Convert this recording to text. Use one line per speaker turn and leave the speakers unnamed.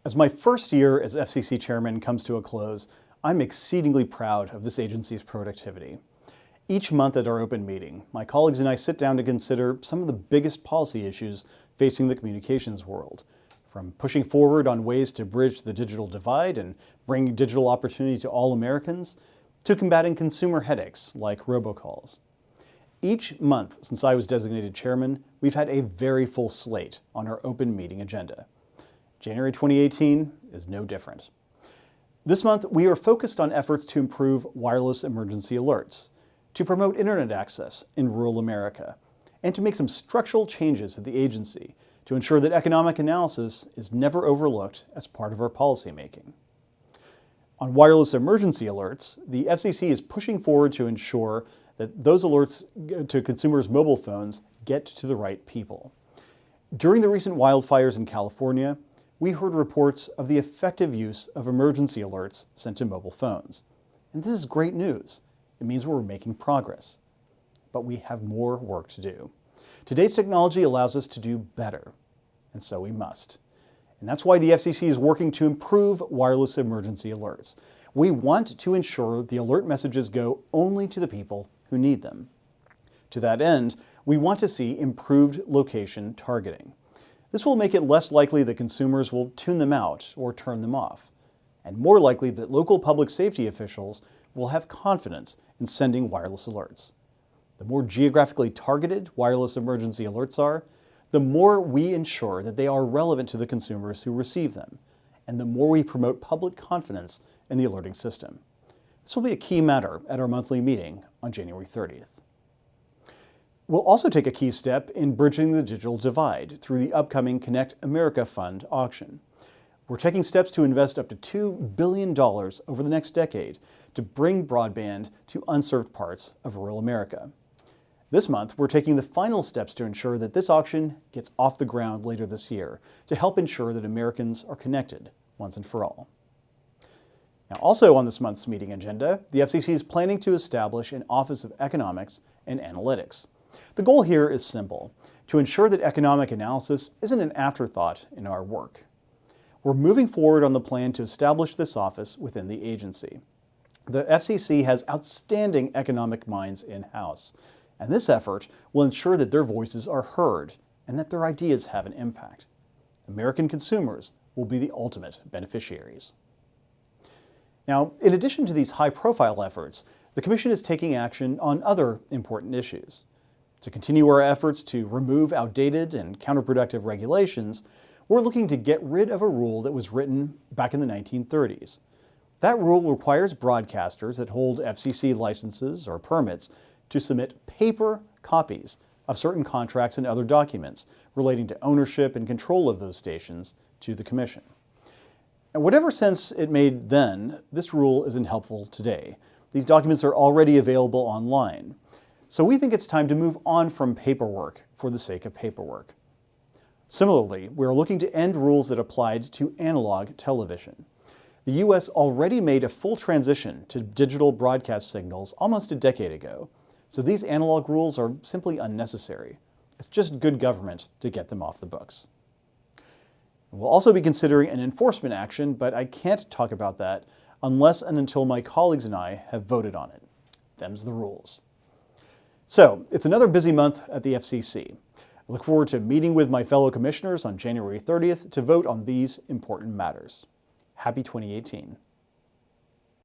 As my first year as FCC Chairman comes to a close, I'm exceedingly proud of this agency's productivity. Each month at our open meeting, my colleagues and I sit down to consider some of the biggest policy issues facing the communications world, from pushing forward on ways to bridge the digital divide and bring digital opportunity to all Americans, to combating consumer headaches like robocalls. Each month since I was designated chairman, we've had a very full slate on our open meeting agenda. January 2018 is no different. This month, we are focused on efforts to improve wireless emergency alerts, to promote internet access in rural America, and to make some structural changes at the agency to ensure that economic analysis is never overlooked as part of our policymaking. On wireless emergency alerts, the FCC is pushing forward to ensure that those alerts to consumers' mobile phones get to the right people. During the recent wildfires in California, we heard reports of the effective use of emergency alerts sent to mobile phones. And this is great news. It means we're making progress. But we have more work to do. Today's technology allows us to do better, and so we must. And that's why the FCC is working to improve wireless emergency alerts. We want to ensure the alert messages go only to the people who need them. To that end, we want to see improved location targeting. This will make it less likely that consumers will tune them out or turn them off, and more likely that local public safety officials will have confidence in sending wireless alerts. The more geographically targeted wireless emergency alerts are, the more we ensure that they are relevant to the consumers who receive them, and the more we promote public confidence in the alerting system. This will be a key matter at our monthly meeting on January 30th. We'll also take a key step in bridging the digital divide through the upcoming Connect America Fund auction. We're taking steps to invest up to $2 billion over the next decade to bring broadband to unserved parts of rural America. This month, we're taking the final steps to ensure that this auction gets off the ground later this year to help ensure that Americans are connected once and for all. Now, also on this month's meeting agenda, the FCC is planning to establish an Office of Economics and Analytics. The goal here is simple: to ensure that economic analysis isn't an afterthought in our work. We're moving forward on the plan to establish this office within the agency. The FCC has outstanding economic minds in-house, and this effort will ensure that their voices are heard and that their ideas have an impact. American consumers will be the ultimate beneficiaries. Now, in addition to these high-profile efforts, the Commission is taking action on other important issues. To continue our efforts to remove outdated and counterproductive regulations, we're looking to get rid of a rule that was written back in the 1930s. That rule requires broadcasters that hold FCC licenses or permits to submit paper copies of certain contracts and other documents relating to ownership and control of those stations to the Commission. And whatever sense it made then, this rule isn't helpful today. These documents are already available online. So we think it's time to move on from paperwork for the sake of paperwork. Similarly, we're looking to end rules that applied to analog television. The U.S. already made a full transition to digital broadcast signals almost a decade ago, so these analog rules are simply unnecessary. It's just good government to get them off the books. We'll also be considering an enforcement action, but I can't talk about that unless and until my colleagues and I have voted on it. Them's the rules. So, it's another busy month at the FCC. I look forward to meeting with my fellow commissioners on January 30th to vote on these important matters. Happy 2018.